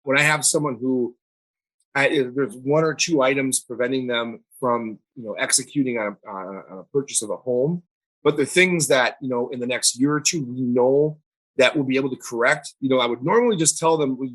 when I have someone who there's one or two items preventing them from, executing on a purchase of a home, but the things that, in the next year or two, we know that we'll be able to correct. I would normally just tell them, well,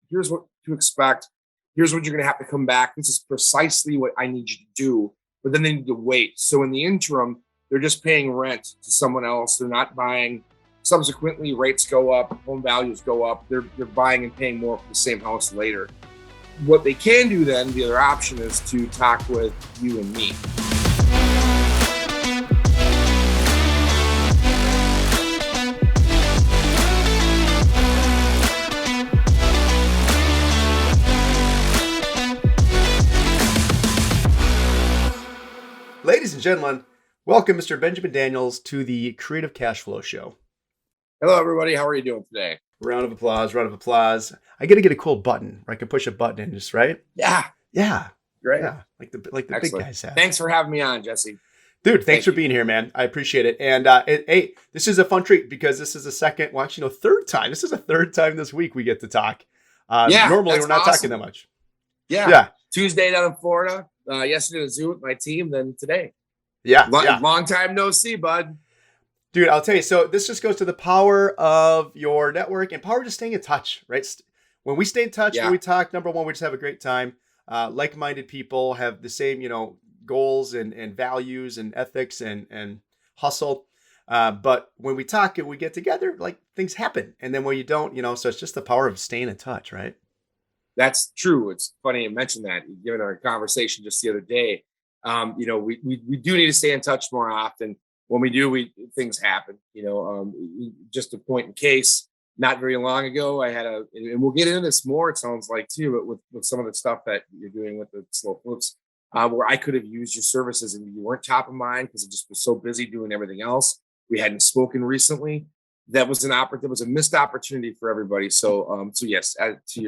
here's what to expect. Here's what you're going to have to come back. This is precisely what I need you to do. But then they need to wait. So in the interim, they're just paying rent to someone else. They're not buying. Subsequently, rates go up, home values go up. They're buying and paying more for the same house later. What they can do then, the other option is to talk with you and me. Ladies and gentlemen, welcome Mr. Benjamin Daniels to the Creative Cash Flow Show. Hello, everybody. How are you doing today? Round of applause, round of applause. I got to get a cool button where I can push a button in just right. Yeah. Great. Yeah. Like the big guys have. Thanks for having me on, Jesse. Dude, thanks for being here, man. I appreciate it. And hey, this is a fun treat because this is the third time. This is a third time this week we get to talk. Normally we're not talking that much. Yeah. Tuesday down in Florida. Yesterday was Zoom with my team. Then today. Yeah. Long time no see, bud. Dude, I'll tell you. So this just goes to the power of your network and power just staying in touch, right? When we stay in touch, when we talk, number one, we just have a great time. Like-minded people have the same, goals and values and ethics and hustle. But when we talk and we get together, like things happen. And then when you don't, so it's just the power of staying in touch, right? That's true. It's funny you mentioned that, given our conversation just the other day. We do need to stay in touch more often. When we do, things happen. Just a point in case. Not very long ago, I had and we'll get into this more. It sounds like too, but with some of the stuff that you're doing with the slow flips, where I could have used your services and you weren't top of mind because I just was so busy doing everything else. We hadn't spoken recently. That was a missed opportunity for everybody. So yes, to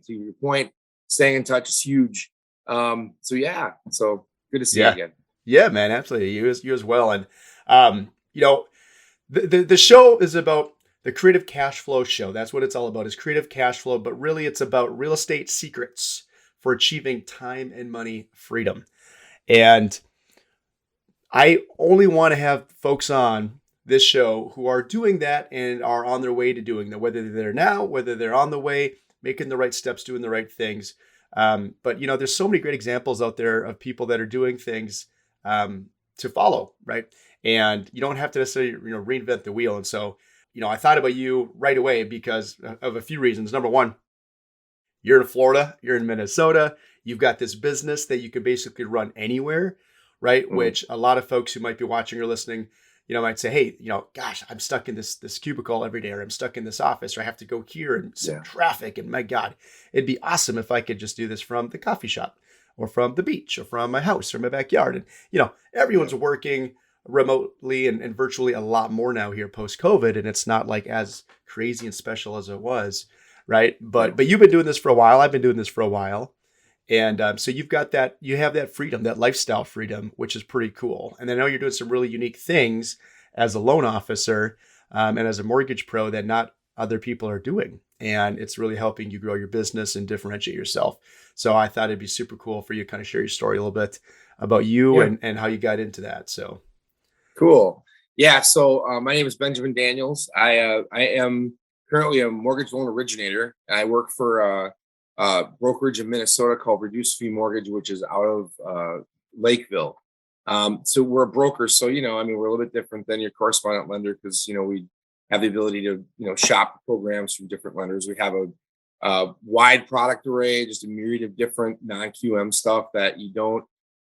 your point, staying in touch is huge. So good to see you again. Yeah, man, absolutely. You as well. And the show is about the Creative Cash Flow Show. That's what it's all about, is creative cash flow, but really it's about real estate secrets for achieving time and money freedom. And I only want to have folks on this show who are doing that and are on their way to doing that, whether they're there now, whether they're on the way, making the right steps, doing the right things. But there's so many great examples out there of people that are doing things to follow, right? And you don't have to necessarily, reinvent the wheel. And so, I thought about you right away because of a few reasons. Number one, you're in Florida, you're in Minnesota, you've got this business that you can basically run anywhere, right? Mm-hmm. Which a lot of folks who might be watching or listening, might say, hey, gosh, I'm stuck in this cubicle every day, or I'm stuck in this office, or I have to go here and some traffic. And my God, it'd be awesome if I could just do this from the coffee shop or from the beach or from my house or my backyard. And, everyone's working remotely and virtually a lot more now here post-COVID. And it's not like as crazy and special as it was, right? But you've been doing this for a while. I've been doing this for a while. And so you have that freedom, that lifestyle freedom, which is pretty cool. And I know you're doing some really unique things as a loan officer and as a mortgage pro that not other people are doing. And it's really helping you grow your business and differentiate yourself. So I thought it'd be super cool for you to kind of share your story a little bit about you and how you got into that. So cool. Yeah. So my name is Benjamin Daniels. I am currently a mortgage loan originator. I work for brokerage in Minnesota called Reduced Fee Mortgage, which is out of Lakeville. So we're a broker. So, we're a little bit different than your correspondent lender because, we have the ability to, shop programs from different lenders. We have a wide product array, just a myriad of different non-QM stuff that you don't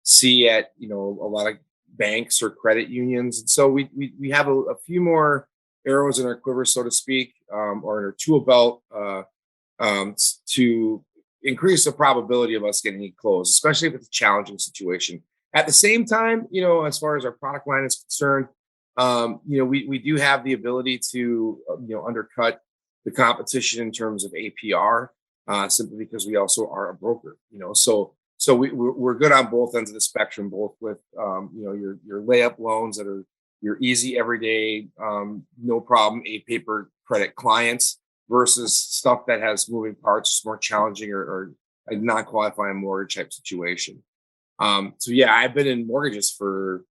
see at, a lot of banks or credit unions. And so we have a few more arrows in our quiver, so to speak, or in our tool belt, to increase the probability of us getting it closed, especially if it's a challenging situation. At the same time, as far as our product line is concerned, we do have the ability to, undercut the competition in terms of APR, simply because we also are a broker, so we're good on both ends of the spectrum, both with, your layup loans that are your easy, everyday, no problem, paper credit clients. versus stuff that has moving parts, just more challenging or a non-qualifying mortgage type situation. So yeah, I've been in mortgages for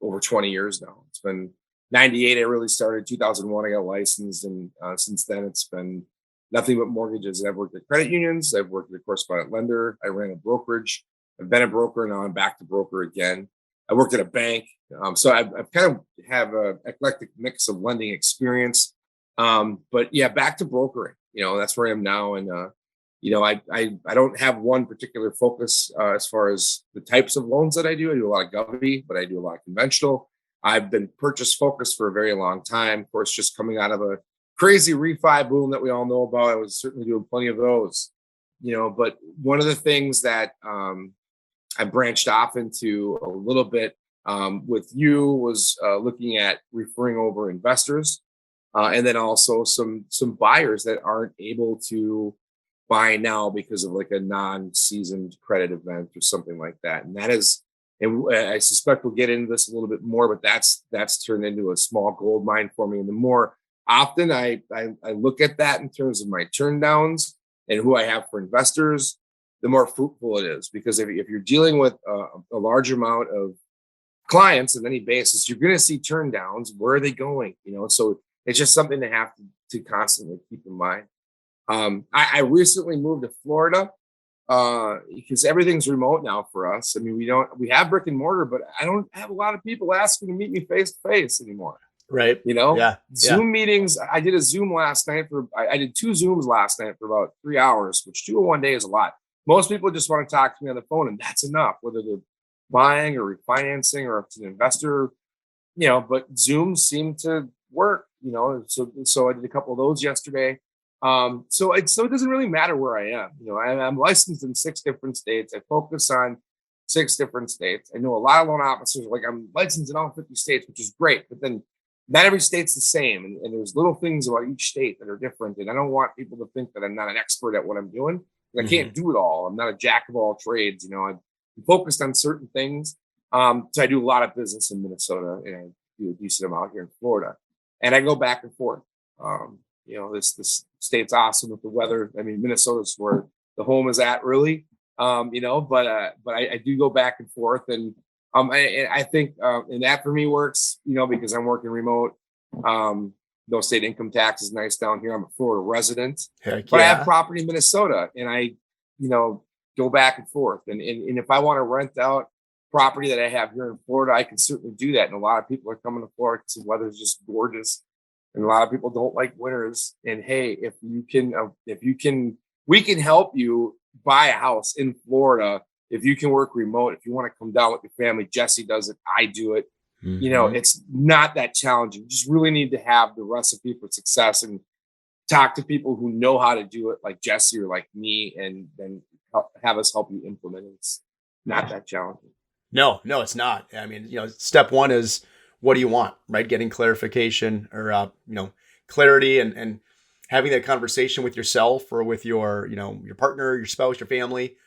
over 20 years now. It's been 98. I really started 2001. I got licensed. And since then it's been nothing but mortgages. I've worked at credit unions. I've worked at a correspondent lender. I ran a brokerage. I've been a broker. Now I'm back to broker again. I worked at a bank. So I've kind of have a eclectic mix of lending experience. But yeah, back to brokering, that's where I am now. And, I don't have one particular focus as far as the types of loans that I do. I do a lot of government, but I do a lot of conventional. I've been purchase focused for a very long time. Of course, just coming out of a crazy refi boom that we all know about. I was certainly doing plenty of those, but one of the things that I branched off into a little bit with you was looking at referring over investors and then also some buyers that aren't able to buy now because of like a non-seasoned credit event or something like that. And that is, and I suspect we'll get into this a little bit more, but that's turned into a small gold mine for me. And the more often I look at that in terms of my turndowns and who I have for investors, the more fruitful it is. Because if you're dealing with a large amount of clients on any basis, you're going to see turndowns. Where are they going? So it's just something to have to constantly keep in mind. I recently moved to Florida because everything's remote now for us. I mean, we have brick and mortar, but I don't have a lot of people asking to meet me face to face anymore. Right. Yeah. Zoom meetings. I did a Zoom last night I did 2 Zooms last night for about 3 hours, which 2 in one day is a lot. Most people just want to talk to me on the phone and that's enough, whether they're buying or refinancing or if it's an investor, but Zoom seemed to work, so I did a couple of those yesterday. So it doesn't really matter where I am. I'm licensed in 6 different states. I focus on 6 different states. I know a lot of loan officers like I'm licensed in all 50 states, which is great, but then not every state's the same. And there's little things about each state that are different. And I don't want people to think that I'm not an expert at what I'm doing. I can't do it all. I'm not a jack of all trades. I'm focused on certain things. So I do a lot of business in Minnesota and I do a decent amount here in Florida. And I go back and forth. This state's awesome with the weather. I mean, Minnesota's where the home is at, really. But I do go back and forth, and I think and that for me works, because I'm working remote. No state income tax is nice down here. I'm a Florida resident, but I have property in Minnesota, and I, go back and forth. And if I want to rent out property that I have here in Florida, I can certainly do that. And a lot of people are coming to Florida because the weather is just gorgeous. And a lot of people don't like winters. And hey, if you can, we can help you buy a house in Florida. If you can work remote, if you want to come down with your family, Jesse does it. I do it. It's not that challenging. You just really need to have the recipe for success and talk to people who know how to do it, like Jesse or like me, and then have us help you implement it. It's not that challenging. No, it's not. I mean, step one is, what do you want, right? Getting clarification or, clarity and having that conversation with yourself or with your, your partner, your spouse, your family.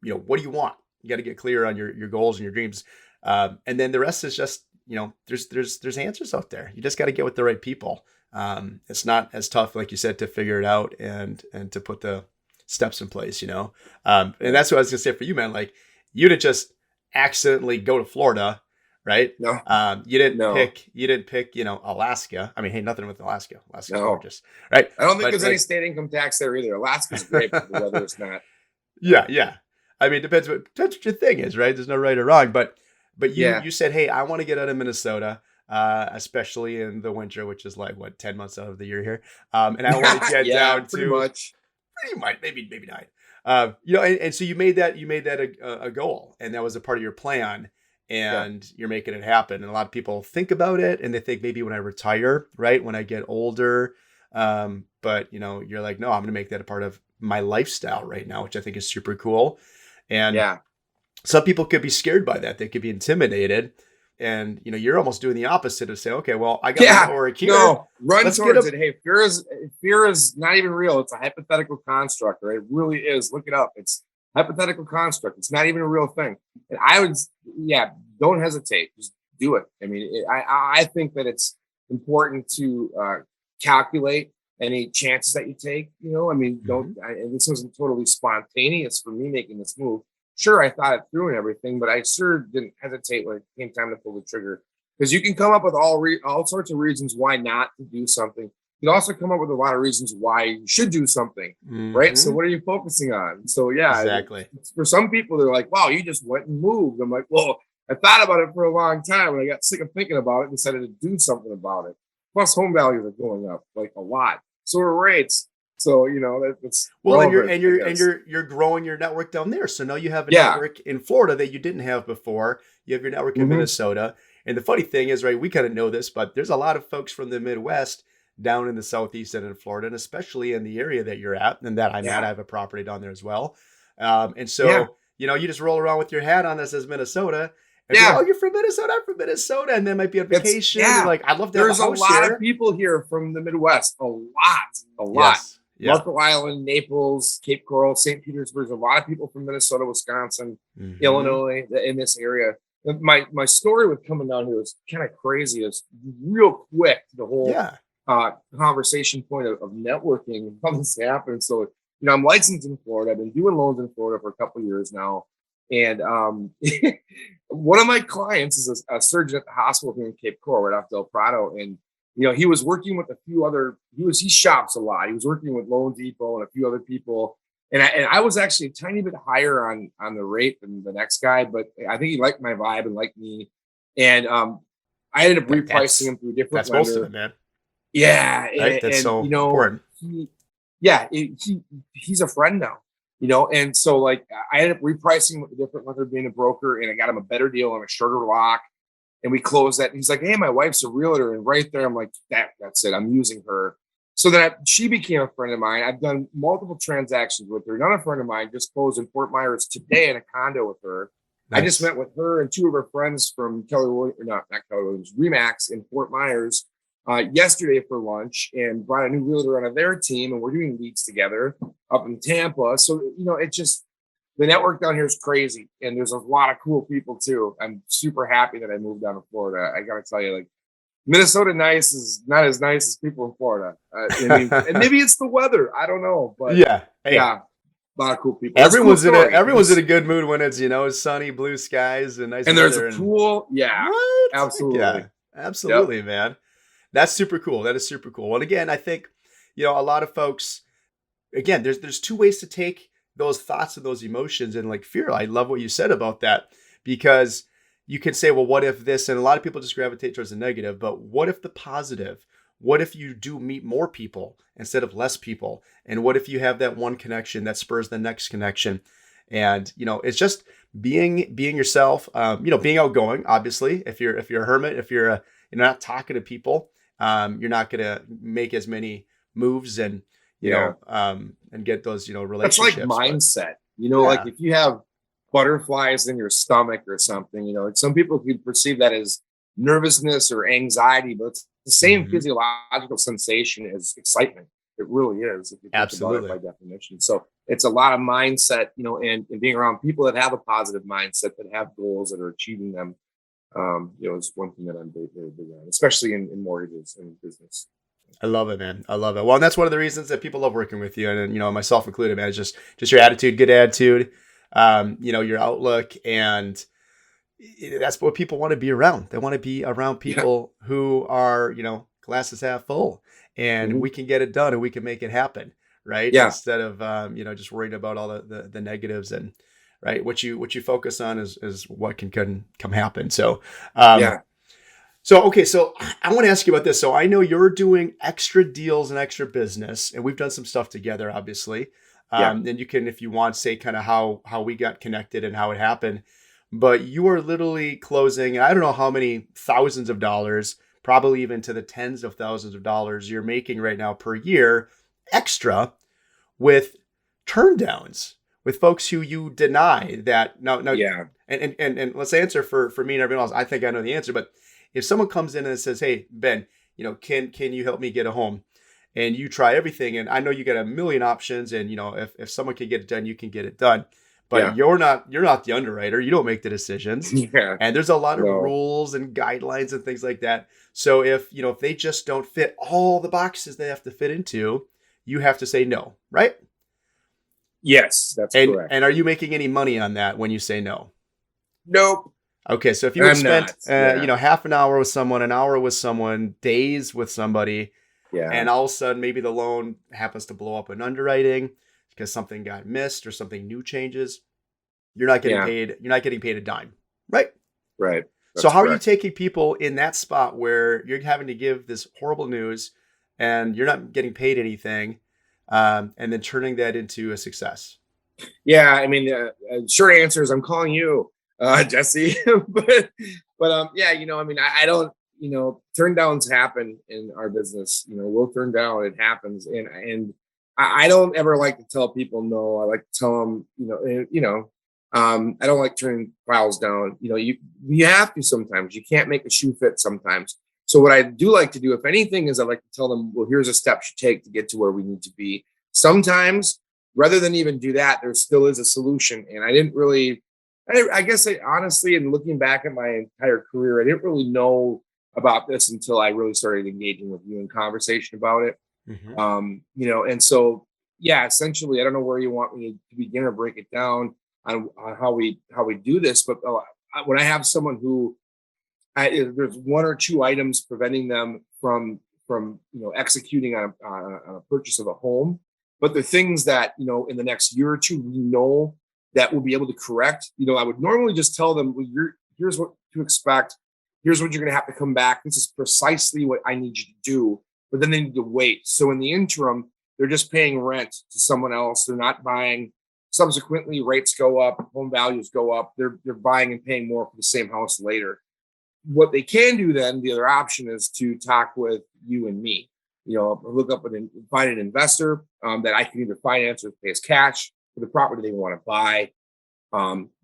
What do you want? You got to get clear on your goals and your dreams. And then the rest is just, there's answers out there. You just got to get with the right people. It's not as tough, like you said, to figure it out and to put the steps in place, and that's what I was gonna say for you, man. Like, you didn't just accidentally go to Florida, right? No. You didn't pick, Alaska. I mean, hey, nothing with Alaska. Alaska's gorgeous, right? I don't think there's any state income tax there either. Alaska's great, but the weather is not. Yeah. I mean, depends what your thing is, right? There's no right or wrong, but you said, hey, I want to get out of Minnesota, especially in the winter, which is like 10 months out of the year here. And I want to get down pretty much, maybe 9. And so you made that a goal, and that was a part of your plan, and you're making it happen. And a lot of people think about it and they think maybe when I retire, right, when I get older, but you're like, no, I'm going to make that a part of my lifestyle right now, which I think is super cool. And some people could be scared by that. They could be intimidated. And, you're almost doing the opposite of saying, okay, well, I got my work here. No, run towards it. Hey, fear is not even real. It's a hypothetical construct, right? It really is. Look it up. It's hypothetical construct. It's not even a real thing. And I would, don't hesitate. Just do it. I mean, I think that it's important to calculate any chances that you take. I mean, and this wasn't totally spontaneous for me making this move. Sure, I thought it through and everything, but I sure didn't hesitate when it came time to pull the trigger. Because you can come up with all sorts of reasons why not to do something. You can also come up with a lot of reasons why you should do something, right? So what are you focusing on? So yeah, exactly. For some people, they're like, wow, you just went and moved. I'm like, well, I thought about it for a long time and I got sick of thinking about it and decided to do something about it. Plus home values are going up like a lot. So are rates. So, that's well, relevant, and you're growing your network down there. So now you have a network in Florida that you didn't have before. You have your network in Minnesota. And the funny thing is, right, we kind of know this, but there's a lot of folks from the Midwest down in the Southeast and in Florida, and especially in the area that you're at and that I'm at. I have a property down there as well. And so, you just roll around with your hat on that says Minnesota. And you're from Minnesota. I'm from Minnesota. And then might be on vacation. You're like, I'd love to have a house There's a lot of people here from the Midwest. A lot. Yes. Yeah. Marco Island, Naples, Cape Coral, St. Petersburg. A lot of people from Minnesota, Wisconsin, Illinois, in this area. My story with coming down here was kind of crazy. It's real quick, the whole conversation point of networking, how this happened. So, I'm licensed in Florida. I've been doing loans in Florida for a couple of years now. And one of my clients is a surgeon at the hospital here in Cape Coral, right off Del Prado. And, he was working with a few other, he shops a lot. He was working with Loan Depot and a few other people. And I was actually a tiny bit higher on the rate than the next guy, but I think he liked my vibe and liked me. And I ended up repricing him through a different lender. That's most of it, man. Yeah. Right? That's so important. He's a friend now. And so like I ended up repricing with a different lender being a broker, and I got him a better deal on a shorter lock, and we closed that. And he's like, hey, my wife's a realtor. And right there, I'm like, that's it. I'm using her. So then she became a friend of mine. I've done multiple transactions with her. Another friend of mine just closed in Fort Myers today in a condo with her. Nice. I just met with her and two of her friends from not Keller Williams, Remax in Fort Myers yesterday for lunch, and brought a new realtor onto their team, and we're doing leads together up in Tampa. So, it's just, the network down here is crazy, and there's a lot of cool people too. I'm super happy that I moved down to Florida. I got to tell you, like, Minnesota nice is not as nice as people in Florida. And maybe it's the weather. I don't know, but a lot of cool people. Everyone's in a good mood when it's sunny, blue skies, and nice. And there's a pool. Yeah, what? Absolutely. Yeah, absolutely, man. That's super cool. That is super cool. And again, I think a lot of folks. Again, there's two ways to take those thoughts and those emotions and like fear. I love what you said about that, because you can say, well, what if this? And a lot of people just gravitate towards the negative, but what if the positive? What if you do meet more people instead of less people? And what if you have that one connection that spurs the next connection? And, it's just being yourself, being outgoing, obviously. If you're a hermit, if you're not talking to people, you're not going to make as many moves and, and get those, relationships. That's like mindset, like if you have butterflies in your stomach or something, like some people could perceive that as nervousness or anxiety, but it's the same physiological sensation as excitement. It really is, if you think about it by definition. So it's a lot of mindset, and being around people that have a positive mindset, that have goals, that are achieving them. Is one thing that I'm very, very big on, especially in mortgages and business. I love it, man. I love it. Well, and that's one of the reasons that people love working with you, and myself included, man. It's just your attitude, good attitude, your outlook, and that's what people want to be around. They want to be around people who are, glasses half full, and we can get it done and we can make it happen, right? Yeah. Instead of just worried about all the negatives, and right, what you focus on is what can come happen. So So I want to ask you about this. So I know you're doing extra deals and extra business, and we've done some stuff together, obviously. And you can, if you want, say kind of how we got connected and how it happened. But you are literally closing, I don't know how many thousands of dollars, probably even to the tens of thousands of dollars you're making right now per year extra with turndowns, with folks who you deny that. And let's answer for me and everyone else. I think I know the answer, but if someone comes in and says, hey, Ben, can you help me get a home? And you try everything, and I know you got a million options, and if someone can get it done, you can get it done. but you're not the underwriter. You don't make the decisions. Yeah. And there's a lot of No. rules and guidelines and things like that. So if they just don't fit all the boxes they have to fit into, you have to say no, right? Yes, that's And correct. and are you making any money on that when you say no? Nope. Okay, so if you had I'm spent not. Yeah. half an hour with someone, an hour with someone, days with somebody, Yeah. and all of a sudden maybe the loan happens to blow up in underwriting because something got missed or something new changes, you're not getting Yeah. paid. You're not getting paid a dime, right? Right. So That's how are you correct. taking people in that spot where you're having to give this horrible news and you're not getting paid anything, and then turning that into a success? Yeah. I mean, short answer is I'm calling you, Jesse. but yeah, I mean, I don't, turn downs happen in our business. We'll turn down. It happens, and I don't ever like to tell people no. I like to tell them, I don't like turning files down. You have to sometimes. You can't make a shoe fit sometimes. So what I do like to do, if anything, is I like to tell them, well, here's a step you take to get to where we need to be. Sometimes, rather than even do that, there still is a solution. And I didn't really, I guess, honestly, and looking back at my entire career, I didn't really know about this until I really started engaging with you in conversation about it. Mm-hmm. And so, yeah, essentially, I don't know where you want me to begin or break it down on how we do this, but when I have someone who there's one or two items preventing them from executing on a purchase of a home, but the things that in the next year or two we know that we'll be able to correct. I would normally just tell them, well, here's what to expect. Here's what you're going to have to come back. This is precisely what I need you to do. But then they need to wait. So in the interim, they're just paying rent to someone else. They're not buying. Subsequently, rates go up, home values go up. They're buying and paying more for the same house later. What they can do then, the other option is to talk with you and me. Look up and find an investor that I can either finance or pay as cash for the property they want to buy.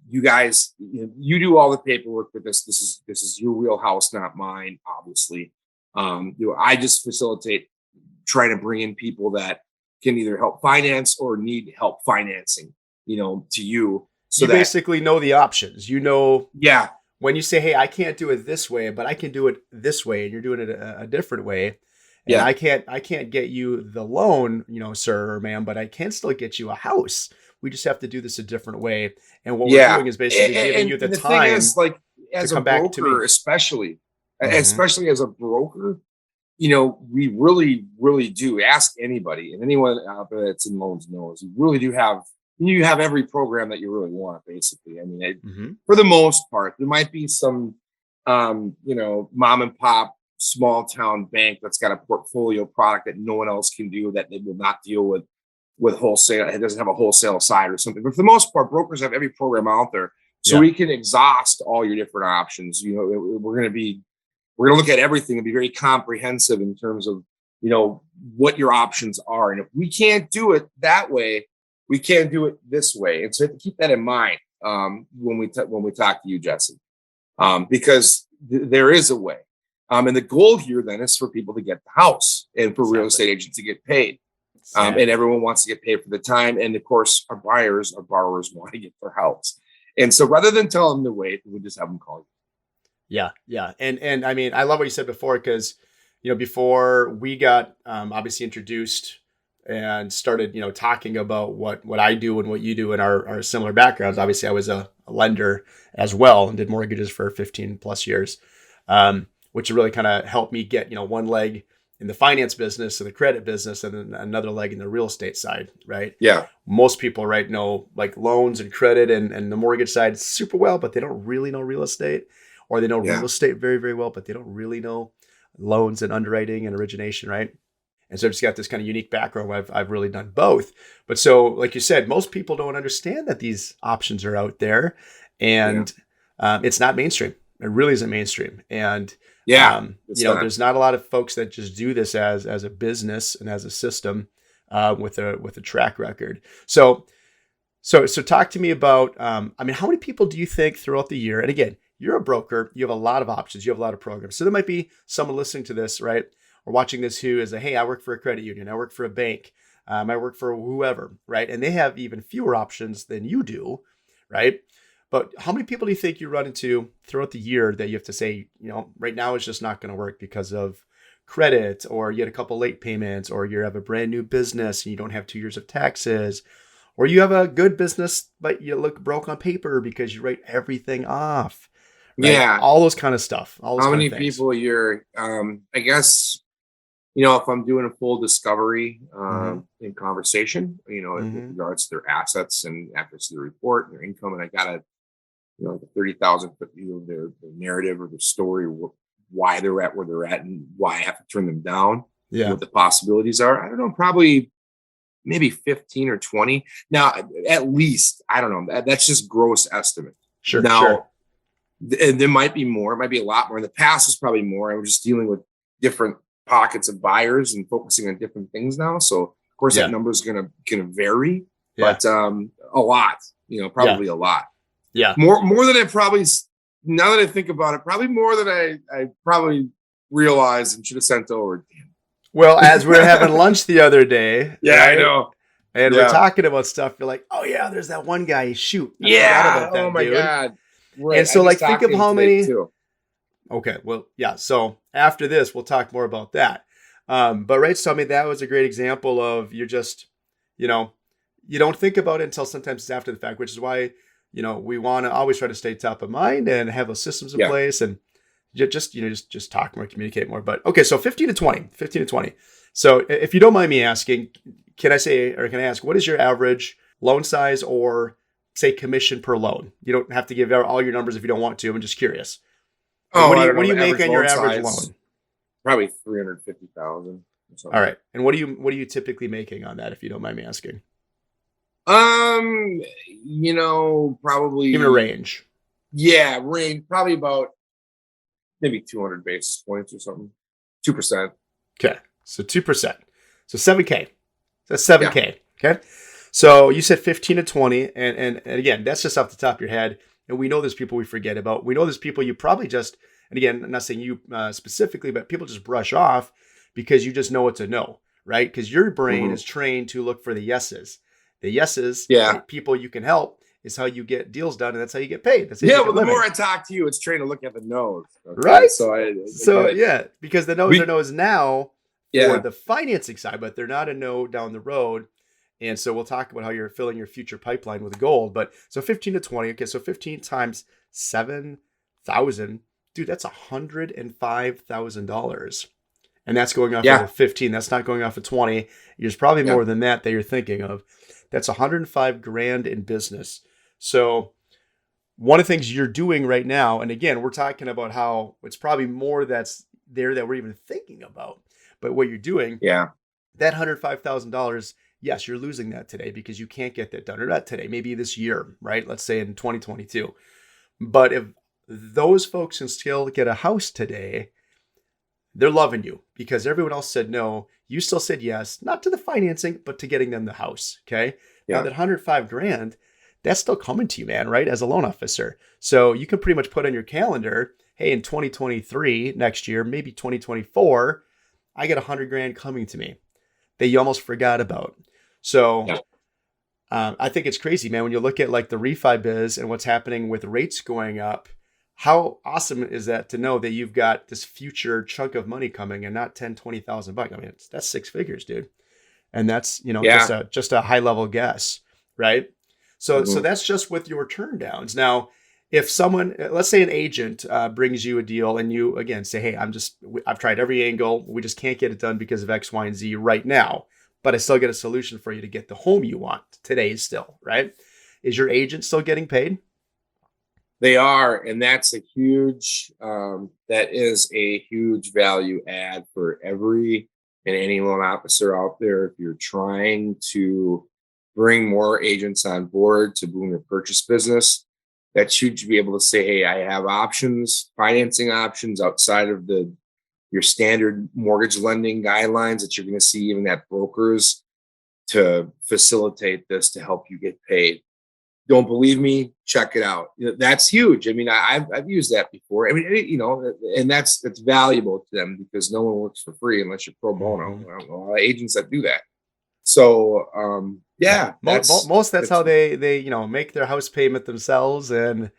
You guys, you do all the paperwork with this. This is your wheelhouse, not mine, obviously. I just facilitate trying to bring in people that can either help finance or need help financing, to you. So You that, basically know the options. yeah, When you say, "Hey, I can't do it this way, but I can do it this way," and you're doing it a different way, and yeah, I can't get you the loan, sir or ma'am, but I can still get you a house. We just have to do this a different way. And what we're yeah. doing is basically giving you the And the thing time is, like, to as a come back to broker, me. especially, Hmm. as a broker, we really, really do ask anybody, and anyone out there that's in loans knows you have every program that you really want, basically. I mean, Hmm. for the most part, there might be some, mom and pop small town bank that's got a portfolio product that no one else can do, that they will not deal with wholesale. It doesn't have a wholesale side or something. But for the most part, brokers have every program out there, so Yeah. we can exhaust all your different options. We're going to look at everything and be very comprehensive in terms of what your options are. And if we can't do it that way, we can't do it this way. And so you have to keep that in mind when we talk to you, Jesse, because there is a way. And the goal here then is for people to get the house and for real Exactly. estate agents to get paid. And Exactly. everyone wants to get paid for the time. And of course, our borrowers want to get their house. And so rather than tell them to wait, we just have them call you. Yeah, yeah, and I mean, I love what you said before because, before we got obviously introduced and started, talking about what I do and what you do in our similar backgrounds. Obviously, I was a lender as well and did mortgages for 15 plus years, which really kind of helped me get one leg in the finance business and the credit business, and then another leg in the real estate side. Right. Yeah. Most people, right, know like loans and credit and the mortgage side super well, but they don't really know real estate, or they know real Yeah. estate very, very well, but they don't really know loans and underwriting and origination, right? And so I've just got this kind of unique background where I've really done both. But so, like you said, most people don't understand that these options are out there, Yeah. and it's not mainstream. It really isn't mainstream. And Yeah. It's not. there's not a lot of folks that just do this as a business and as a system with a track record. So talk to me about, I mean, how many people do you think throughout the year, and again, you're a broker, you have a lot of options, you have a lot of programs. So there might be someone listening to this, right, or watching this who is hey, I work for a credit union, I work for a bank, I work for whoever, right? And they have even fewer options than you do. right? But how many people do you think you run into throughout the year that you have to say, right now it's just not going to work because of credit, or you had a couple late payments, or you have a brand new business and you don't have 2 years of taxes, or you have a good business, but you look broke on paper because you write everything off, right? Yeah. All those kind of stuff, all those How kind many of things. people you're, I guess, if I'm doing a full discovery Hmm. in conversation, with Hmm. regards to their assets and accuracy of the report and their income, and I gotta, the 30,000 foot view of their narrative or their story, why they're at where they're at, and why I have to turn them down, Yeah. what the possibilities are. I don't know, probably maybe 15 or 20. Now, at least, I don't know. That's just gross estimate. Sure. Sure. Now, and there might be more. It might be a lot more. In the past, it's probably more. I'm just dealing with different pockets of buyers and focusing on different things now. So, of course, that Yeah. number is gonna vary, Yeah. but a lot. Yeah. Probably a lot. Yeah. More than I probably. Now that I think about it, probably more than I probably realized and should have sent over. Well, as we were having lunch the other day, Yeah, I right? know. And we're Yeah. talking about stuff. You're like, oh yeah, there's that one guy. Shoot, I forgot Yeah. about Oh that my dude. God. Right. And I so just like, think talked of to him how today many. too. Okay, well, yeah. So after this, we'll talk more about that. But right, so I mean, that was a great example of you're just, you know, you don't think about it until sometimes it's after the fact, which is why, we want to always try to stay top of mind and have those systems in Yeah. place, and just talk more, communicate more. But okay, so 15 to 20. So if you don't mind me asking, can I ask, what is your average loan size, or say commission per loan? You don't have to give all your numbers if you don't want to. I'm just curious. Like, Oh, I don't what know. do you The make average on your loan average size, loan? probably 350,000 or All something. right. And what are you typically making on that, if you don't mind me asking? Um, Give it a probably, range. yeah, range, probably about maybe 200 basis points or something. 2%. Okay. So 2%. So 7K. That's Yeah. 7K. Okay. So you said 15 to 20. And again, that's just off the top of your head. And we know there's people we forget about. We know there's people you probably just, and again, I'm not saying you specifically, but people just brush off because you just know it's a no, right? Because your brain Hmm. is trained to look for the yeses. The yeses, Yeah. the people you can help, is how you get deals done. And that's how you get paid. That's how you Yeah. make a Well, the more living. I talk to you, it's trying to look at the nose. Okay. Right? So I So get it. yeah, because the no's are We, no's now for yeah. the financing side, but they're not a no down the road. And so we'll talk about how you're filling your future pipeline with gold. But so 15 to 20. Okay, so 15 times 7,000, dude, that's $105,000. And that's going off of a Yeah. 15. That's not going off of 20. There's probably Yeah. more than that you're thinking of. That's 105 grand in business. So one of the things you're doing right now, and again, we're talking about how it's probably more that's there that we're even thinking about. But what you're doing, Yeah. that $105,000, yes, you're losing that today because you can't get that done, or not today, maybe this year, right? Let's say in 2022. But if those folks can still get a house today, they're loving you because everyone else said no. You still said yes, not to the financing, but to getting them the house. Okay. Now Yeah. that 105 grand, that's still coming to you, man, right? As a loan officer. So you can pretty much put on your calendar, hey, in 2023, next year, maybe 2024, I get 100 grand coming to me that you almost forgot about. So Yeah. I think it's crazy, man. When you look at like the refi biz and what's happening with rates going up, how awesome is that to know that you've got this future chunk of money coming and not 10, 20,000 bucks. I mean, that's six figures, dude. And that's, Yeah. just a high level guess, right? So Hmm. that's just with your turn downs. Now, if someone, let's say an agent brings you a deal and you again say, hey, I've tried every angle. We just can't get it done because of X, Y, and Z right now, but I still get a solution for you to get the home you want today still, right? Is your agent still getting paid? They are, and that's a huge. That is a huge value add for every and any loan officer out there. If you're trying to bring more agents on board to boom your purchase business, that's huge to be able to say, "Hey, I have options, financing options outside of the your standard mortgage lending guidelines that you're going to see even at brokers to facilitate this to help you get paid." Don't believe me? Check it out. That's huge. I mean, I've used that before. I mean, and that's valuable to them because no one works for free unless you're pro bono. Mhm. I don't know a lot of agents that do that. So Yeah. Most that's how that's they make their house payment themselves and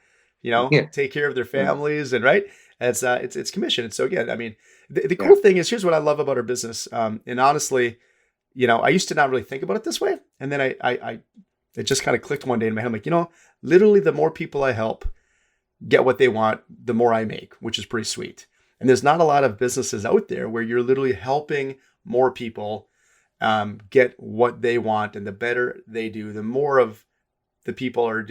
yeah, take care of their yeah, families and right. It's commission. And so again, I mean, the yeah. cool thing is here's what I love about our business. And honestly, I used to not really think about it this way. And then I it just kind of clicked one day in my head. I'm like, literally the more people I help get what they want, the more I make, which is pretty sweet. And there's not a lot of businesses out there where you're literally helping more people get what they want. And the better they do, the more of the people are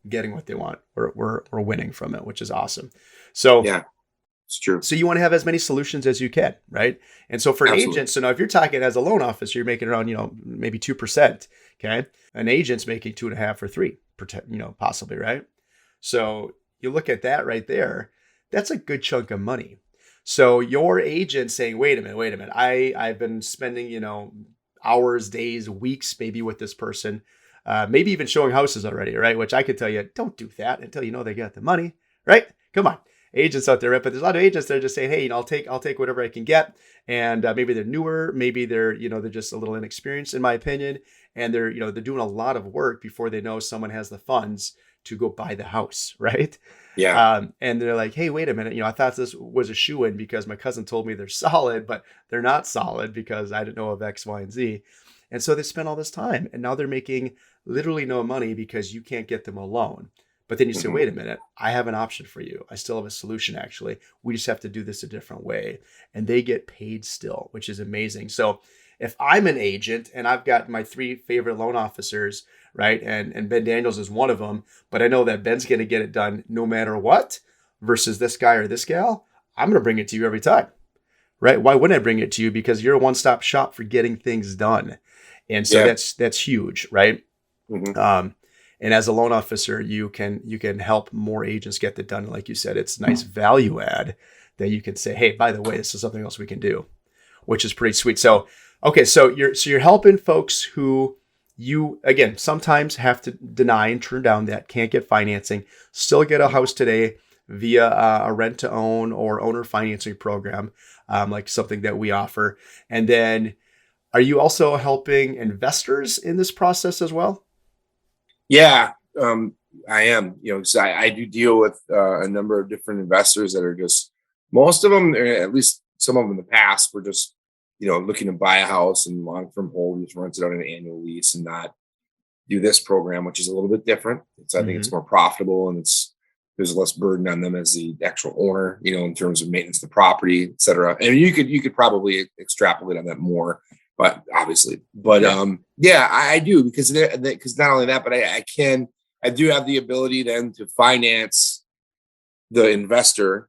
getting what they want. We're winning from it, which is awesome. So Yeah, it's true. so you want to have as many solutions as you can, right? And so for an Absolutely. agent, so now if you're talking as a loan officer, you're making around, maybe 2%. Okay. An agent's making 2.5 or 3, possibly, right? So you look at that right there, that's a good chunk of money. So your agent saying, wait a minute, I've been spending, hours, days, weeks, maybe with this person, maybe even showing houses already, right? Which I could tell you, don't do that until you know they got the money, right? Come on. Agents out there, right? But there's a lot of agents that are just saying, hey, I'll take whatever I can get. And maybe they're newer, maybe they're just a little inexperienced in my opinion. And they're doing a lot of work before they know someone has the funds to go buy the house, right? Yeah. And they're like, hey, wait a minute, I thought this was a shoe-in because my cousin told me they're solid, but they're not solid because I didn't know of X, Y, and Z. And so they spent all this time and now they're making literally no money because you can't get them a loan. But then you say, Mhm. wait a minute, I have an option for you. I still have a solution, actually. We just have to do this a different way. And they get paid still, which is amazing. So if I'm an agent and I've got my 3 favorite loan officers, right? And Ben Daniels is one of them, but I know that Ben's going to get it done no matter what versus this guy or this gal, I'm going to bring it to you every time, right? Why wouldn't I bring it to you? Because you're a one-stop shop for getting things done. And so Yeah. that's huge, right? Hmm. Um, and as a loan officer, you can help more agents get that done. Like you said, it's nice value add that you can say, hey, by the way, this is something else we can do, which is pretty sweet. So, okay, so you're helping folks who you again sometimes have to deny and turn down that can't get financing, still get a house today via a rent to own or owner financing program, like something that we offer. And then, are you also helping investors in this process as well? Yeah. I am, 'cause I do deal with a number of different investors that are just, most of them, or at least some of them in the past, were just, looking to buy a house and long-term hold, just rent it on an annual lease and not do this program, which is a little bit different. I think it's Mm-hmm. more profitable and there's less burden on them as the actual owner, in terms of maintenance of the property, et cetera. And you could probably extrapolate on that more, but obviously, but Yeah. yeah, I do because not only that, but I do have the ability then to finance the investor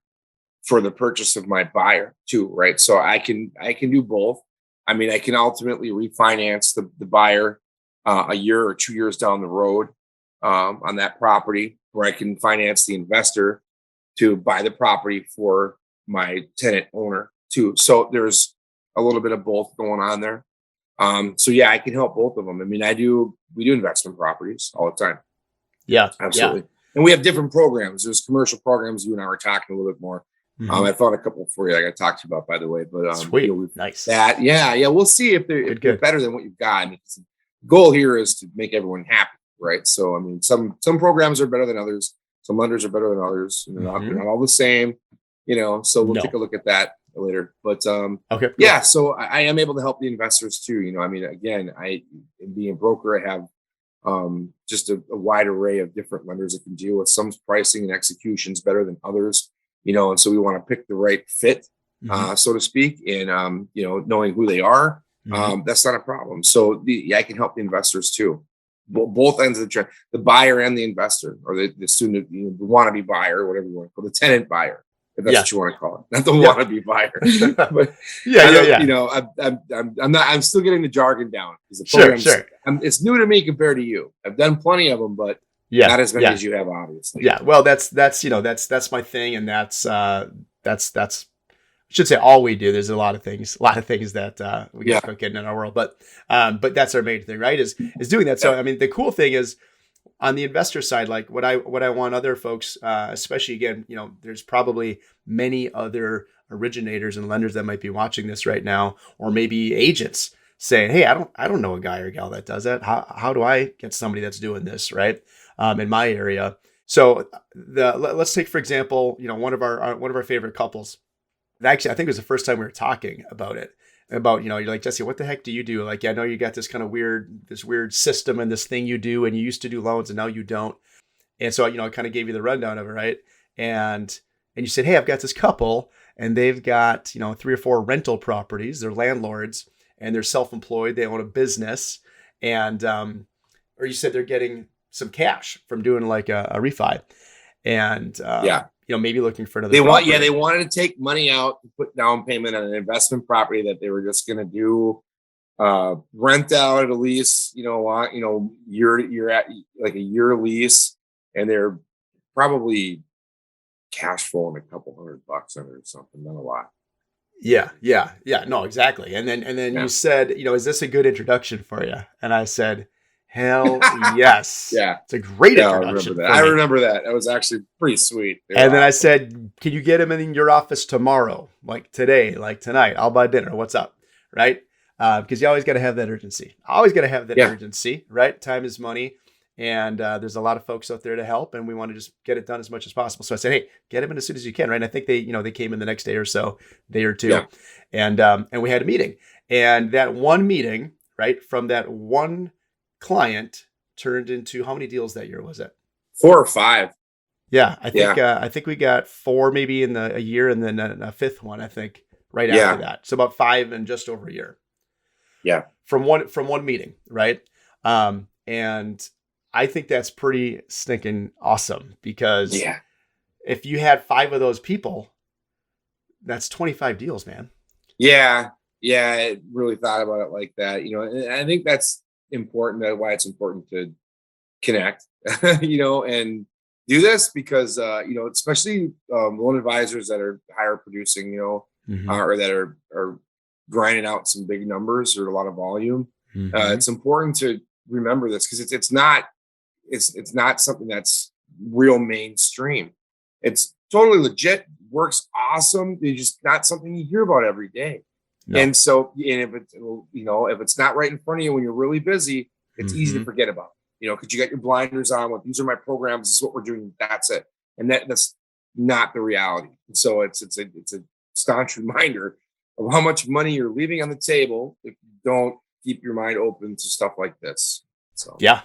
for the purchase of my buyer too, right? So I can do both. I mean, I can ultimately refinance the buyer a year or 2 years down the road on that property, where I can finance the investor to buy the property for my tenant owner too. So there's a little bit of both going on there. So yeah, I can help both of them. I mean, we do investment properties all the time. Yeah. Yeah. Absolutely. And we have different programs. There's commercial programs. You and I were talking a little bit more. Mm-hmm. I found a couple for you I got to talk to you about, by the way. But Sweet. we've Nice. that, yeah. We'll see if they're Good. better than what you've got. And the goal here is to make everyone happy, right? So I mean, some programs are better than others. Some lenders are better than others. They're not all the same. So we'll take No. a look at that later. But Okay. yeah, Cool. so I am able to help the investors too. I mean, again, being a broker, I have just a wide array of different lenders that can deal with some pricing and executions better than others, and so we want to pick the right fit, Mm-hmm. so to speak, and knowing who they are, Mm-hmm. that's not a problem. So yeah, I can help the investors too, both ends of the trend, the buyer and the investor, or the student, the wannabe buyer, whatever you want to call it, the tenant buyer, if that's Yeah. what you want to call it, not the Yeah. wannabe buyer. But Yeah. I Yeah. don't, Yeah. I'm not, I'm still getting the jargon down because the Sure. programs, Sure. it's new to me compared to you. I've done plenty of them, but Yeah. not as many Yeah. as you have, obviously. Yeah. Well, that's my thing, and that's I should say all we do. There's a lot of things that we Yeah. got cooking in our world, but that's our main thing, right? Is doing that. So Yeah. I mean, the cool thing is on the investor side, like what I want other folks, especially again, there's probably many other originators and lenders that might be watching this right now, or maybe agents saying, hey, I don't know a guy or gal that does that. How do I get somebody that's doing this, right? In my area. So let's take, for example, one of our favorite couples. Actually, I think it was the first time we were talking about it. About, you're like, Jesse, what the heck do you do? Like, I know you got this kind of this weird system and this thing you do, and you used to do loans and now you don't. And so, I kind of gave you the rundown of it, right? And you said, hey, I've got this couple and they've got, 3 or 4 rental properties. They're landlords and they're self-employed. They own a business. And, or you said they're getting some cash from doing like a refi. And, maybe looking for another property. They wanted to take money out to put down payment on an investment property that they were just going to do rent out at a lease, you're at like a year lease, and they're probably cash flowing a couple $100 on it or something, not a lot. Yeah. No, exactly. And then you said, is this a good introduction for you? And I said, hell yes. Yeah. It's a great introduction. I remember that. That was actually pretty sweet. And then I said, can you get him in your office tomorrow? Like today, like tonight, I'll buy dinner. What's up? Right? Because you always got to have that urgency. Urgency, right? Time is money. And there's a lot of folks out there to help, and we want to just get it done as much as possible. So I said, hey, get him in as soon as you can, right? And I think they came in the next day or two. Yeah. And we had a meeting. And that one meeting, right, from that one client turned into how many deals that year was it? 4 or 5. Yeah, I think we got 4 maybe in a year, and then a 5th one, I think, right after that. So about 5 in just over a year. Yeah. From one meeting, right? And I think that's pretty stinking awesome, because if you had 5 of those people, that's 25 deals, man. Yeah. I really thought about it like that, and I think that's important. That's why it's important to connect, and do this, because, especially loan advisors that are higher producing, or that are grinding out some big numbers or a lot of volume. It's important to remember this, because it's not something that's real mainstream. It's totally legit, works awesome. It's just not something you hear about every day. No. And so, if it's not right in front of you when you're really busy, it's easy to forget about, because you got your blinders on. Well, these are my programs. This is what we're doing. That's it. And that's not the reality. And so it's a staunch reminder of how much money you're leaving on the table if you don't keep your mind open to stuff like this. So yeah.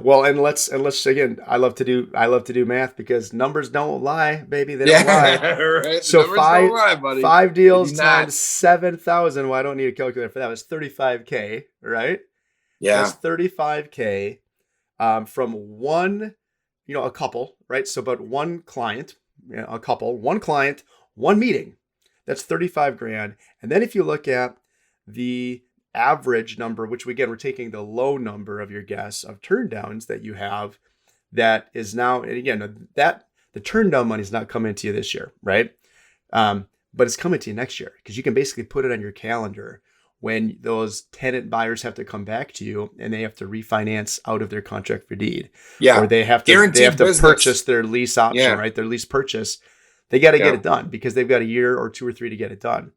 Well, and let's again, I love to do math, because numbers don't lie, baby. They don't lie. Right. So numbers don't lie, buddy. 5 deals times 7,000. Well, I don't need a calculator for that. It's $35K, right? Yeah. That's $35K from one, a couple, right? So about one client, a couple, one client, one meeting. That's 35 grand. And then if you look at the average number, which again, we're taking the low number of your guess of turndowns that you have, that is now, and again, that the turndown money is not coming to you this year, right? But it's coming to you next year, because you can basically put it on your calendar when those tenant buyers have to come back to you and they have to refinance out of their contract for deed. Yeah. Or they have to purchase their lease option, right? Their lease purchase. They got to get it done, because they've got a year or 2 or 3 to get it done.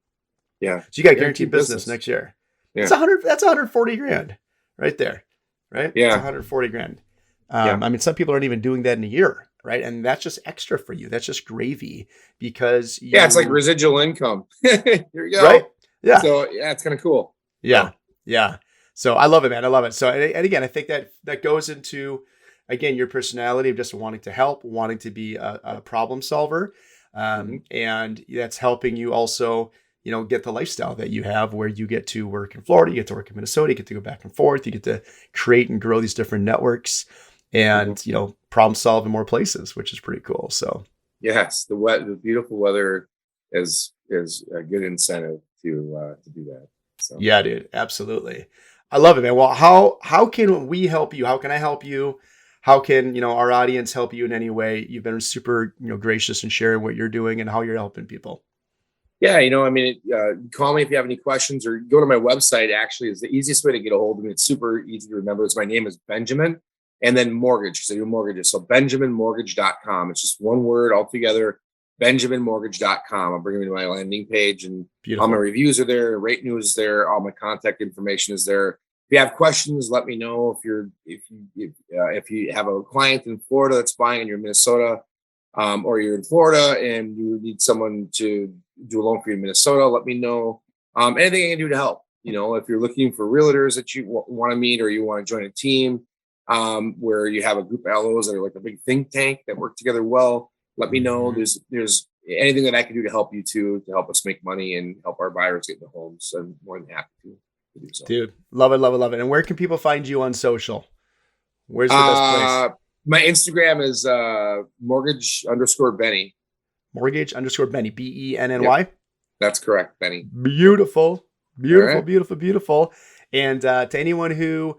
Yeah. So you got guaranteed business next year. Yeah. That's 140 grand right there. Right. Yeah. It's 140 grand. I mean, some people aren't even doing that in a year. Right. And that's just extra for you. That's just gravy, because it's like residual income. Here you go. Right. Yeah. So it's kind of cool. Yeah. So I love it, man. I love it. So, and again, I think that goes into, again, your personality of just wanting to help, wanting to be a problem solver. And that's helping you also, get the lifestyle that you have, where you get to work in Florida, you get to work in Minnesota, you get to go back and forth, you get to create and grow these different networks, and, problem solve in more places, which is pretty cool. So yes, the beautiful weather is a good incentive to do that. So. Yeah, dude, absolutely. I love it, man. Well, how can we help you? How can I help you? How can, our audience help you in any way? You've been super, gracious in sharing what you're doing and how you're helping people. Yeah, call me if you have any questions, or go to my website. Actually, is the easiest way to get a hold of me. It's super easy to remember. My name is Benjamin, and then mortgage. So your mortgages. So benjaminmortgage.com. It's just one word all together. benjaminmortgage.com. I'll bring them to my landing page, and Beautiful. all my reviews are there, rate news is there, all my contact information is there. If you have questions, let me know. If you have a client in Florida that's buying and you're in Minnesota, or you're in Florida and you need someone to do a loan for you in Minnesota, let me know. Anything I can do to help. If you're looking for realtors that you want to meet, or you want to join a team where you have a group of LOs that are like a big think tank that work together well, let me know. There's anything that I can do to help you to help us make money and help our buyers get into homes. I'm more than happy to do so. Dude, love it, love it, love it. And where can people find you on social? Where's the best place? My Instagram is mortgage_Benny. Mortgage_Benny, BENNY. Yep, that's correct, Benny. Beautiful, beautiful, right. beautiful, beautiful. And to anyone who,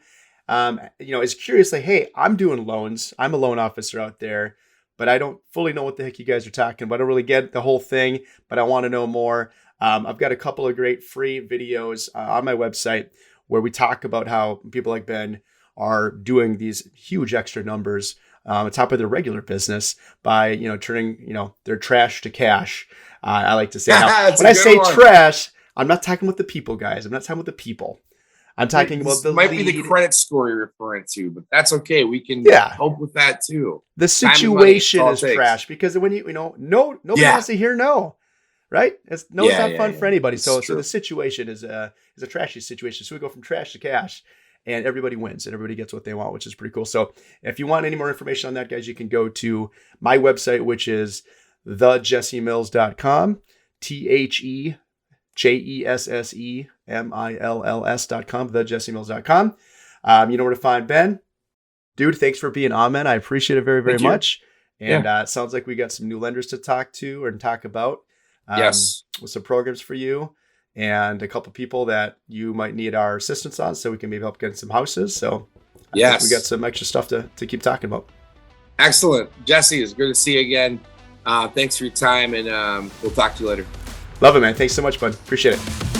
is curious, like, hey, I'm doing loans. I'm a loan officer out there, but I don't fully know what the heck you guys are talking about. I don't really get the whole thing, but I want to know more. I've got a couple of great free videos on my website where we talk about how people like Ben are doing these huge extra numbers on top of their regular business by, turning, their trash to cash. I like to say, now, when I say trash, I'm not talking about the people, guys. I'm not talking about the people. I'm talking about the might lead. be the credit score you're referring to, but that's okay. We can help with that too. The situation is trash because when nobody wants to hear no, right? No is not fun for anybody. So the situation is a trashy situation. So we go from trash to cash, and everybody wins and everybody gets what they want, which is pretty cool. So if you want any more information on that, guys, you can go to my website, which is thejessemills.com, TheJessemills.com, thejessemills.com. You know where to find Ben. Dude, thanks for being on, man. I appreciate it very, very much. And it sounds like we got some new lenders to talk to and talk about. Yes. With some programs for you and a couple people that you might need our assistance on, so we can maybe help get some houses. So I think we got some extra stuff to keep talking about. Excellent. Jesse, it's good to see you again. Thanks for your time, and we'll talk to you later. Love it, man. Thanks so much, bud. Appreciate it.